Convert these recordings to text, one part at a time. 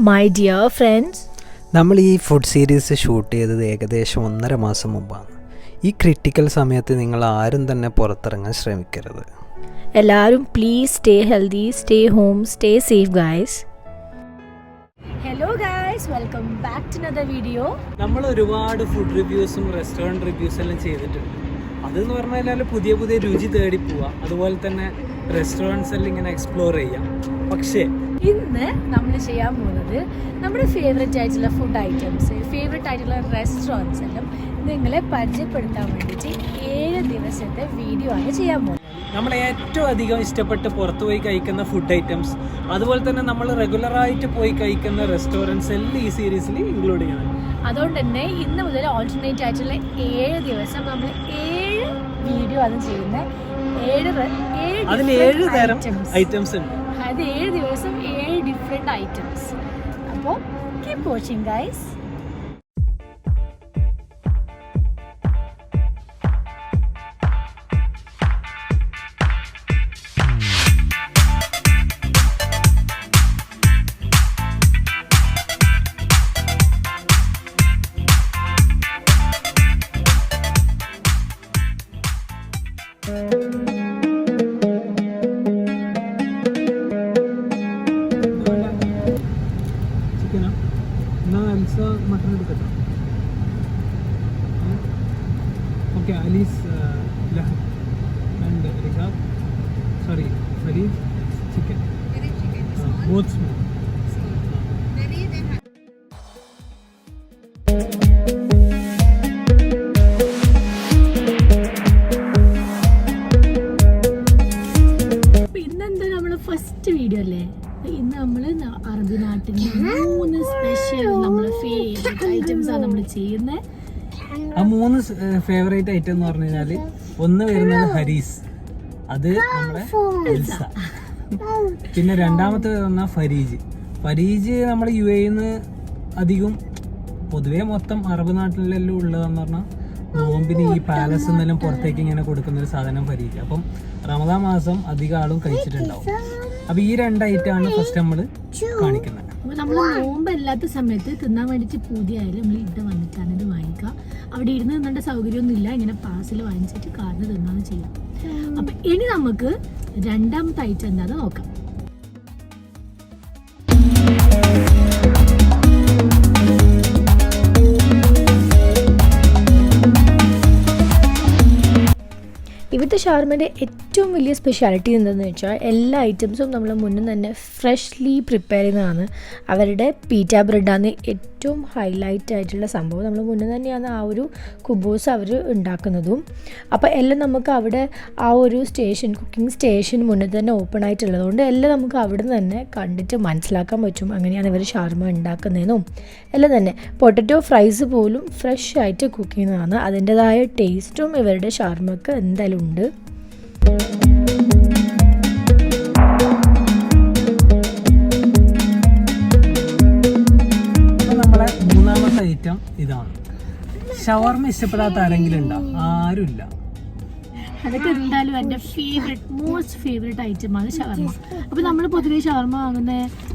My dear friends, നമ്മൾ ഈ food series shoot ചെയ്തത് ഏകദേശം 1.5 മാസം മുമ്പാണ്. ഈ ക്രിട്ടിക്കൽ സമയത്ത് നിങ്ങൾ ആരും തന്നെ പുറത്തിറങ്ങാൻ ശ്രമിക്കരുത്. എല്ലാവരും please stay healthy, stay home, stay safe guys. Hello guys, welcome back to another video. നമ്മൾ ഒരുപാട് ഫുഡ് റിവ്യൂസും റെസ്റ്റോറൻറ്റ് റിവ്യൂസ് എല്ലാം ചെയ്തിട്ടുണ്ട്. അതെന്ന് പറഞ്ഞു കഴിഞ്ഞാൽ പുതിയ പുതിയ രുചി തേടി പോവുക, അതുപോലെ തന്നെ റെസ്റ്റോറൻറ്റ്സ് എല്ലാം ഇങ്ങനെ എക്സ്പ്ലോർ ചെയ്യാം. പക്ഷേ ഇന്ന് നമ്മൾ ചെയ്യാൻ പോകുന്നത് നമ്മുടെ ഫേവറേറ്റ് ആയിട്ടുള്ള ഫുഡ് ഐറ്റംസ്, ഫേവറേറ്റ് ആയിട്ടുള്ള റെസ്റ്റോറൻറ്റ്സ് എല്ലാം നിങ്ങളെ പരിചയപ്പെടുത്താൻ വേണ്ടിയിട്ട് 7 ദിവസത്തെ വീഡിയോ ആണ് ചെയ്യാൻ പോകുന്നത്. നമ്മൾ ഏറ്റവും അധികം ഇഷ്ടപ്പെട്ട് പുറത്തു പോയി കഴിക്കുന്ന ഫുഡ് ഐറ്റംസ്, അതുപോലെ തന്നെ നമ്മൾ റെഗുലറായിട്ട് പോയി കഴിക്കുന്ന റെസ്റ്റോറൻറ്റ്സ് എല്ലാം ഈ സീരീസിൽ ഇൻക്ലൂഡ് ചെയ്യണം. അതുകൊണ്ട് തന്നെ ഇന്ന് മുതൽ ഓൾട്ടർനേറ്റ് ആയിട്ടുള്ള 7 ദിവസം നമ്മൾ 7 വീഡിയോ ആണ് ചെയ്യുന്നത്. 7 തരം ഐറ്റംസ് ഉണ്ട്. അത് 7 ദിവസം 7 ഡിഫറെന്റ് ഐറ്റംസ്. അപ്പോൾ കീപ് വാച്ചിങ് ഗൈസ്. മട്ടൺ എടുക്കട്ടോ. Okay, Alees and Rihab, sorry Fareed chicken, both small. ഇന്നെന്താ നമ്മള് ഫസ്റ്റ് വീഡിയോ അല്ലേ? ഇന്ന് നമ്മള് അറബി നാട്ടിൽ 3 സ്പെഷ്യൽ നമ്മളെ ഫേവറേറ്റ് ഐറ്റംസ് ആണ് നമ്മൾ ചെയ്യുന്നത്. ആ 3 ഫേവറേറ്റ് ഐറ്റം എന്ന് പറഞ്ഞു കഴിഞ്ഞാല്, ഒന്ന് വരുന്നത് ഹരീസ്, അത് നമ്മളെ എൽസ. പിന്നെ രണ്ടാമത്തെ പറഞ്ഞാൽ ഫരീജ് നമ്മുടെ UAE അധികം പൊതുവേ മൊത്തം അറബ് നാട്ടിലെല്ലാം ഉള്ളതെന്ന് പറഞ്ഞാൽ നോമ്പിന് ഈ പാലസ് എന്നെല്ലാം പുറത്തേക്ക് ഇങ്ങനെ കൊടുക്കുന്ന ഒരു സാധനം ഫരീജ്. അപ്പം റമദാൻ മാസം അധികം ആളും കഴിച്ചിട്ടുണ്ടാവും. അപ്പൊ ഈ 2 ഐറ്റമാണ് ഫസ്റ്റ് നമ്മൾ കാണിക്കുന്നത്. നമ്മൾ നോമ്പല്ലാത്ത സമയത്ത് തിന്നാൻ വേണ്ടിയിട്ട് പൂതിയായാലും നമ്മൾ ഇവിടെ വന്നിട്ടാണ് ഇത് വാങ്ങിക്കുക. അവിടെ ഇരുന്ന് തിന്നേണ്ട സൗകര്യമൊന്നും ഇല്ല, ഇങ്ങനെ പാർസൽ വാങ്ങിച്ചിട്ട് കാറിന് തിന്നാന്ന് ചെയ്യാം. അപ്പൊ ഇനി നമുക്ക് രണ്ടാമത്തെ ഐറ്റം എന്താണെന്ന് നോക്കാം. ഇവിടുത്തെ ഷവർമയുടെ ഏറ്റവും വലിയ സ്പെഷ്യാലിറ്റി എന്താണെന്ന് വെച്ചാൽ എല്ലാ ഐറ്റംസും നമ്മൾ മുന്നേ തന്നെ ഫ്രഷ്ലി പ്രിപ്പയർ ചെയ്യുന്നതാണ്. അവരുടെ പീറ്റ ബ്രെഡാണ് ഏറ്റവും ഹൈലൈറ്റ് ആയിട്ടുള്ള സംഭവം. നമ്മൾ മുന്നേ തന്നെയാണ് ആ ഒരു കുബൂസ് അവർ ഉണ്ടാക്കുന്നതും. അപ്പോൾ എല്ലാം നമുക്ക് അവിടെ ആ ഒരു കുക്കിംഗ് സ്റ്റേഷൻ മുന്നേ തന്നെ ഓപ്പൺ ആയിട്ടുള്ളതുകൊണ്ട് എല്ലാം നമുക്ക് അവിടെ നിന്ന് തന്നെ കണ്ടിട്ട് മനസ്സിലാക്കാൻ പറ്റും അങ്ങനെയാണ് ഇവർ ഷവർമ ഉണ്ടാക്കുന്നതെന്നും എല്ലാം തന്നെ. പൊട്ടറ്റോ ഫ്രൈസ് പോലും ഫ്രഷ് ആയിട്ട് കുക്ക് ചെയ്യുന്നതാണ്. അതിൻ്റെതായ ടേസ്റ്റും ഇവരുടെ ഷവർമക്ക് എന്തായാലും ഉണ്ട്. നമ്മളെ മൂന്നാമത്തെ ഐറ്റം ഇതാണ്. ഷവർമ ഇഷ്ടപ്പെടാത്ത ആരെങ്കിലും ഉണ്ടോ? ആരുമില്ല. അതൊക്കെ എന്തായാലും എൻ്റെ മോസ്റ്റ് ഫേവറേറ്റ് ഐറ്റമാണ് ഷവർമ. അപ്പോൾ നമ്മൾ പൊതുവേ ഷവർമ വാങ്ങുന്ന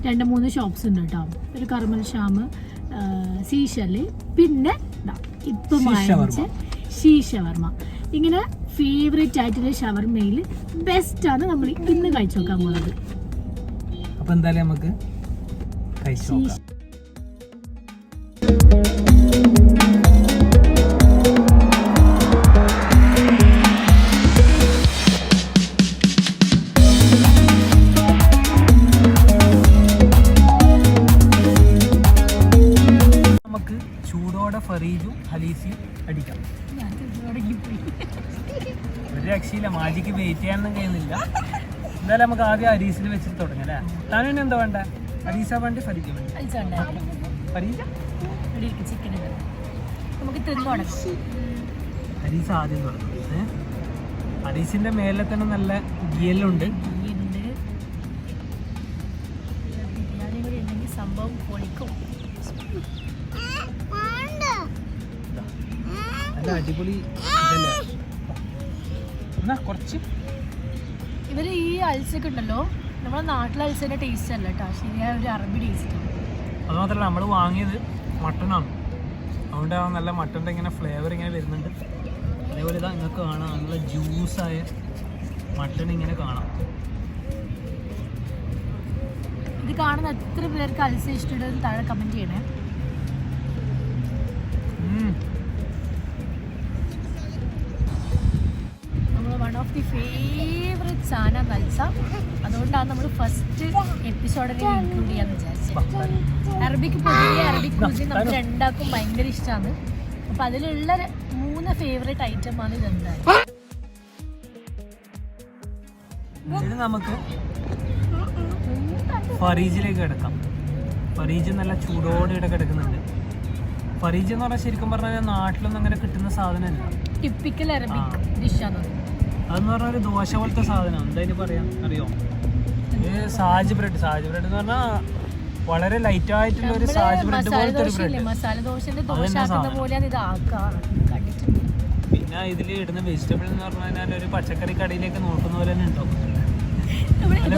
2-3 ഷോപ്സ് ഉണ്ട് കേട്ടോ. ഒരു കർമൽ ഷാം, സീഷല്, പിന്നെ ഇപ്പം വാങ്ങിച്ച ഷീ ഷവർമ. ഇങ്ങനെ ഫേവറേറ്റ് ആയിട്ടുള്ള ഷവർമയിൽ ബെസ്റ്റാണ് നമ്മൾ ഇന്ന് കഴിച്ചു നോക്കാൻ പോകുന്നത്. അപ്പോൾ എന്തായാലും നമുക്ക് കഴിച്ചു നോക്കാം. നമുക്ക് ചൂടോടെ ഫരീജും ഹലീസിയും അടിക്കാം. ഒരു രക്ഷയില്ല, മാജിക്ക് വെയിറ്റ് ചെയ്യാനൊന്നും കഴിയുന്നില്ല. എന്തായാലും നമുക്ക് ആദ്യം അരീസിൽ വെച്ചിട്ട് തുടങ്ങാം അല്ലേ? താനും എന്താ വേണ്ട? അരീസ വേണ്ടി ഫരീജ വേണ്ടി? അരീസ ആദ്യം തുടങ്ങും. അരീസിന്റെ മേലെ തന്നെ നല്ല ഗിയലുണ്ട്. സംഭവം പൊളിക്കും. നല്ല അടിപൊളി കുറച്ച് ഇവര് ഈ അൽസൊക്കെ ഉണ്ടല്ലോ, നമ്മുടെ നാട്ടിലെ അൽസേൻ്റെ ടേസ്റ്റ് അല്ല കേട്ടോ, ശരിയായ ഒരു അറബി ടേസ്റ്റ്. അതുമാത്രമല്ല നമ്മൾ വാങ്ങിയത് മട്ടനാണ്, അതുകൊണ്ട് ആ നല്ല മട്ടൻ്റെ ഇങ്ങനെ ഫ്ലേവർ ഇങ്ങനെ വരുന്നുണ്ട്. അതേപോലെ ഇതാ നിങ്ങൾക്ക് കാണാം, നല്ല ജ്യൂസായ മട്ടൺ ഇങ്ങനെ കാണാം. ഇത് കാണുന്ന എത്ര പേർക്ക് അൽസ ഇഷ്ടം താഴെ കമൻറ്റ് ചെയ്യണേ. നമ്മൾ വൺ ഓഫ് ദി ഫേവറേറ്റ് സാധനം അൽസ, അതുകൊണ്ടാണ് നമ്മൾ ഫസ്റ്റ് എപ്പിസോഡിൽ ഇൻക്ലൂഡ് ചെയ്യാന്ന് വിചാരിച്ചത്. അറബിക് പൊതുവെ അറബിക് കുസിൻ നമുക്ക് രണ്ടാക്കും ഭയങ്കര ഇഷ്ടമാണ്. അപ്പം അതിലുള്ള 3 ഫേവറേറ്റ് ഐറ്റമാണ് ഇതെന്തായാലും. ഇത് നമുക്ക് ഫറീജിലേക്ക് കിടക്കാം. ഫറീജ് നല്ല ചൂടോടെ ഇവിടെ കിടക്കുന്നുണ്ട്. ഫറീജ് എന്ന് പറഞ്ഞാൽ ശരിക്കും പറഞ്ഞാൽ നാട്ടിലൊന്നും അങ്ങനെ കിട്ടുന്ന സാധനമല്ല, ടിപ്പിക്കൽ അറബിക് ഡിഷാണ്. അതെന്ന് പറഞ്ഞാൽ ഒരു ദോശ പോലത്തെ സാധനം. എന്തായാലും പറയാം, അറിയോ? ഇത് സാജ് ബ്രെഡ് എന്ന് പറഞ്ഞാൽ വളരെ ലൈറ്റ് ആയിട്ടുള്ള ഒരു സാജ് ബ്രെഡ് പോലത്തെ ഒരു ബ്രെഡ്. മസാല ദോശന്റെ ദോശ ആക്കുന്ന പോലെയാണ് ഇത് ആക്കാറ്. പിന്നെ ഇതിൽ ഇടുന്ന വെജിറ്റബിൾ എന്ന് പറഞ്ഞാൽ ഒരു പച്ചക്കറി കടയിലേക്ക് നോക്കുന്ന പോലെ തന്നെ ഉണ്ടാവും,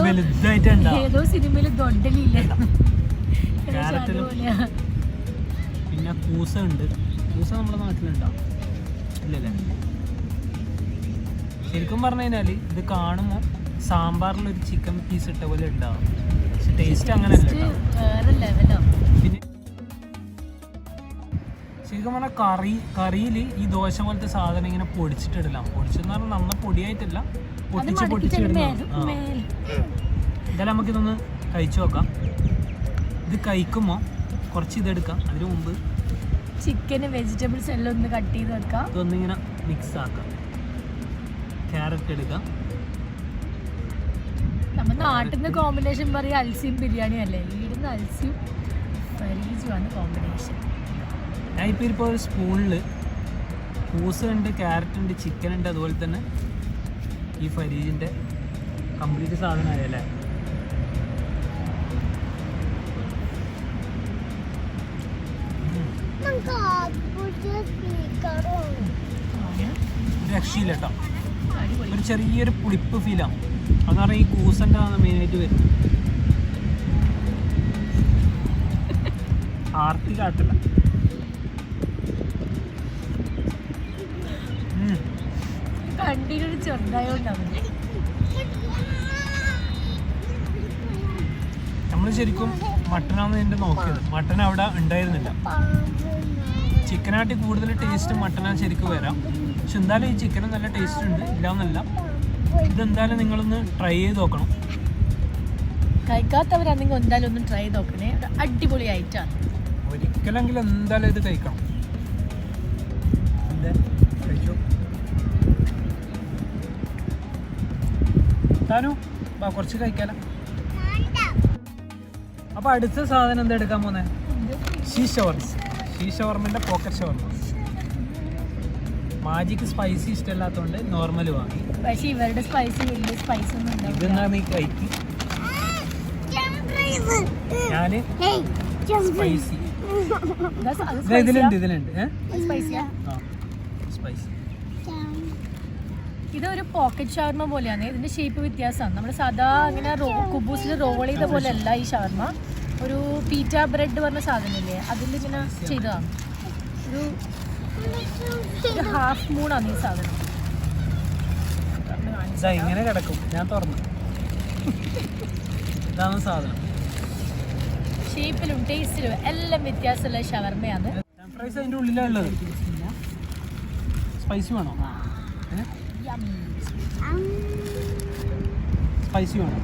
വലുതായിട്ടുണ്ടാവും. ഏതോ സിനിമയിൽ ദൊണ്ടലില്ല. പിന്നെ കൂസ ഉണ്ട്. കൂസ നമ്മുടെ നാട്ടിലുണ്ടാവും ഇല്ലല്ലേ? ശരിക്കും പറഞ്ഞു കഴിഞ്ഞാൽ ഇത് കാണുമ്പോൾ സാമ്പാറിലൊരു ചിക്കൻ പീസ് ഇട്ട പോലെ ഉണ്ടാവും, പക്ഷെ ടേസ്റ്റ് അങ്ങനെ അല്ല. പിന്നെ ശരിക്കും പറഞ്ഞാൽ കറിയിൽ ഈ ദോശ പോലത്തെ സാധനം ഇങ്ങനെ പൊടിച്ചിട്ടിടலாம். പൊടിച്ചെന്ന് പറഞ്ഞാൽ നന്ന പൊടിയായിട്ടില്ല, പൊട്ടിച്ചിടണം. എന്തായാലും നമുക്കിതൊന്ന് കഴിച്ചു നോക്കാം. ഇത് കഴിക്കുമ്പോൾ കുറച്ച് ഇതെടുക്കാം, അതിന് മുമ്പ് ചിക്കന് വെജിറ്റബിൾസ് എല്ലാം ഒന്ന് കട്ട് ചെയ്ത് വെക്കാം. ഇതൊന്നിങ്ങനെ മിക്സ് ആക്കാം. ക്യാരറ്റ് എടുക്കാം. നമ്മൾ നാട്ടിൽ നിന്ന് കോമ്പിനേഷൻ പറയും അൽസിയും ബിരിയാണി അല്ലേ, ഈടുന്ന അൽസിയും ഫരീജുമാണ് കോമ്പിനേഷൻ. ഞാൻ ഇപ്പോൾ ഒരു സ്പൂണിൽ കൂസ് ഉണ്ട്, ക്യാരറ്റ് ഉണ്ട്, ചിക്കൻ ഉണ്ട്, അതുപോലെ തന്നെ ഈ ഫരീജിൻ്റെ കംപ്ലീറ്റ് സാധനമായല്ലേ. രക്ഷയില്ല കേട്ടോ, ഒരു ചെറിയൊരു പുളിപ്പ് ഫീലാണ്. അതെന്ന് പറഞ്ഞാൽ ഈ കൂസൻ്റെ ആണ് മെയിനായിട്ട് വരും. ആർത്തി കാട്ടില്ല. കണ്ടിട്ടൊരു ചെറുതായോണ്ടാണ്. നമ്മൾ ശരിക്കും മട്ടനാണ് ഇതിൻ്റെ നോക്കിയത്. മട്ടൻ അവിടെ ഉണ്ടായിരുന്നില്ല. ചിക്കനായിട്ട് കൂടുതൽ ടേസ്റ്റ് മട്ടനാണ് ശരിക്കും വരാം. പക്ഷെ എന്തായാലും ഈ ചിക്കനും നല്ല ടേസ്റ്റ് ഉണ്ട്, ഇല്ലാന്നല്ല. ഇതെന്തായാലും നിങ്ങളൊന്ന് ട്രൈ ചെയ്ത് നോക്കണം. കഴിക്കാത്തവരാണെങ്കിൽ എന്തായാലും ഒന്ന് ട്രൈ ചെയ്ത് നോക്കണേ, അടിപൊളി ആയിട്ടാണ്. ഒരിക്കലെങ്കിലും എന്തായാലും ഇത് കഴിക്കണം. കഴിച്ചു താനു വാ, കുറച്ച് കഴിക്കാലോ. അപ്പൊ അടുത്ത സാധനം എന്താ എടുക്കാൻ പോന്നെ? ഷവർമന്റെ പോക്കറ്റ് ഷവർമ. മാജിക്ക് സ്പൈസി ഇഷ്ടമല്ലാത്തതുകൊണ്ട് നോർമൽ വാങ്ങി. പക്ഷേ ഇവരുടെ സ്പൈസി വലിയ സ്പൈസ് ഒന്നും ഇതെന്നാ നീ കഴിക്കും. ഞാന് സ്പൈസി ഇതിലുണ്ട് സ്പൈസി. ഇതൊരു പോക്കറ്റ് ഷവർമ പോലെയാണ്. ഇതിന്റെ ഷേപ്പ് വ്യത്യാസമാണ്. നമ്മൾ സാധാ ഇങ്ങനെ കുബൂസിൽ റോൾ ചെയ്ത പോലെ അല്ല ഈ ഷവർമ. ഒരു പീറ്റ ബ്രെഡ് പറഞ്ഞ സാധനമില്ലേ, അതിൽ ഇങ്ങനെ ചെയ്തതാണ്. ഒരു ഹാഫ് മൂണാണ് ഈ സാധനം. ഇങ്ങനെ കിടക്കും, ഞാൻ തുറന്നു. ഇതാണ് സാധനം. ഷേപ്പിലും ടേസ്റ്റിലും എല്ലാം വ്യത്യാസമുള്ള ഷവർമയാണ്. ഫ്രൈസ് അതിൻ്റെ ഉള്ളിലുള്ളത്. സ്പൈസി വേണോ? സ്പൈസി വേണോ?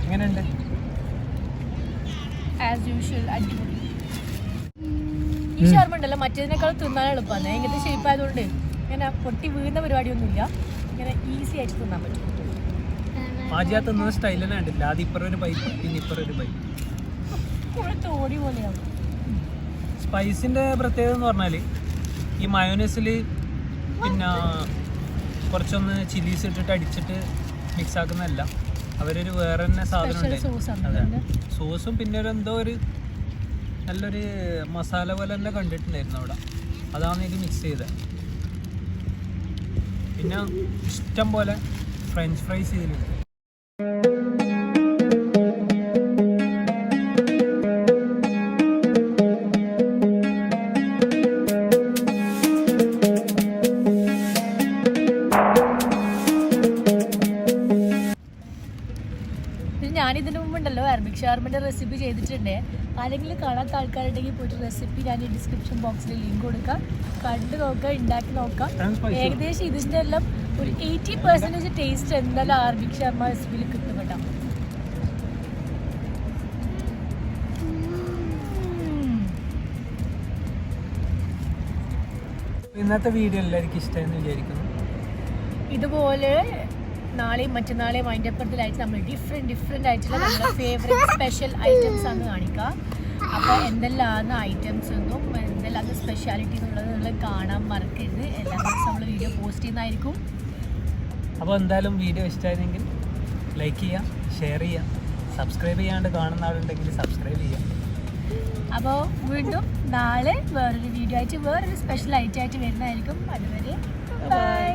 എങ്ങനെയുണ്ട്? ആസ് യൂഷ്വൽ അടിപൊളി. ഈ ഷവർമ ഉണ്ടല്ലോ മറ്റേതിനേക്കാൾ തിന്നാൻ എളുപ്പമാണ്. ഇങ്ങനത്തെ ഷേപ്പ് ആയതുകൊണ്ട് ഇങ്ങനെ പൊട്ടി വീഴുന്ന പരിപാടിയൊന്നുമില്ല. ഇങ്ങനെ ഈസി ആയിട്ട് തിന്നാൻ പറ്റും. ആദ്യം തിന്നുന്ന സ്റ്റൈൽ തന്നെ കണ്ടില്ല. ആദ്യം ഇപ്പറ ഒരു പൈപ്പ്, പിന്നെ ഇപ്പറ ഒരു പൈപ്പ്. തോടി പോലെയാവും. സ്പൈസിൻ്റെ പ്രത്യേകത എന്ന് പറഞ്ഞാൽ ഈ മയോനൈസിൽ പിന്നെ കുറച്ചൊന്ന് ചില്ലീസ് ഇട്ടിട്ട് അടിച്ചിട്ട് മിക്സ് ആക്കുന്നതല്ല, അവരൊരു വേറെ തന്നെ സാധനം ഉണ്ട്. അതെ, സോസും പിന്നെ ഒരു എന്തോ ഒരു നല്ലൊരു മസാല പോലെ തന്നെ കണ്ടിട്ടുണ്ടായിരുന്നു അവിടെ. അതാണ് ഇത് മിക്സ് ചെയ്തത്. പിന്നെ ഇഷ്ടം പോലെ ഫ്രഞ്ച് ഫ്രൈസ് ഇതിലുണ്ട്. പിന്നെ ഞാനിതിന് മുമ്പുണ്ടല്ലോ അറബിക് ഷവർമയുടെ റെസിപ്പി ചെയ്തിട്ടുണ്ട്. ആരെങ്കിലും കാണാത്ത ആൾക്കാരുണ്ടെങ്കിൽ പോയിട്ട് റെസിപ്പി ഞാൻ ഈ ഡിസ്ക്രിപ്ഷൻ ബോക്സിൽ ലിങ്ക് കൊടുക്കാം, കണ്ടു നോക്കുക, ഉണ്ടാക്കി നോക്കാം. ഏകദേശം ഇതിൻ്റെ എല്ലാം ഒരു 80% ടേസ്റ്റ് എന്തായാലും അറബിക് ഷവർമ റെസിപ്പിയിൽ കിട്ടും കേട്ടോ. ഇന്നത്തെ വീഡിയോ എല്ലാവർക്കും ഇഷ്ടമെന്ന് വിചാരിക്കുന്നു. ഇതുപോലെ നാളെയും മറ്റന്നാളെയും അതിൻ്റെ അപ്പുറത്തിലായിട്ട് നമ്മൾ ഡിഫറെൻ്റ് ആയിട്ടുള്ള നമ്മുടെ ഫേവറേറ്റ് സ്പെഷ്യൽ ഐറ്റംസ് ആണ് കാണിക്കുക. അപ്പോൾ എന്തെല്ലാമാണ് ഐറ്റംസ് എന്നും എന്തെല്ലാം സ്പെഷ്യാലിറ്റി എന്നുള്ളത് നിങ്ങൾ കാണാൻ മറക്കരുത്. എല്ലാ ദിവസവും നമ്മൾ വീഡിയോ പോസ്റ്റ് ചെയ്യുന്നതായിരിക്കും. അപ്പോൾ എന്തായാലും വീഡിയോ ഇഷ്ടമായിരുന്നെങ്കിൽ ലൈക്ക് ചെയ്യുക, ഷെയർ ചെയ്യുക, സബ്സ്ക്രൈബ് ചെയ്യാണ്ട് കാണുന്ന ആളുണ്ടെങ്കിൽ സബ്സ്ക്രൈബ് ചെയ്യുക. അപ്പോൾ വീണ്ടും നാളെ വേറൊരു വീഡിയോ ആയിട്ട് വേറൊരു സ്പെഷ്യൽ ഐറ്റം ആയിട്ട് വരുന്നതായിരിക്കും. അതുവരെ ബൈ.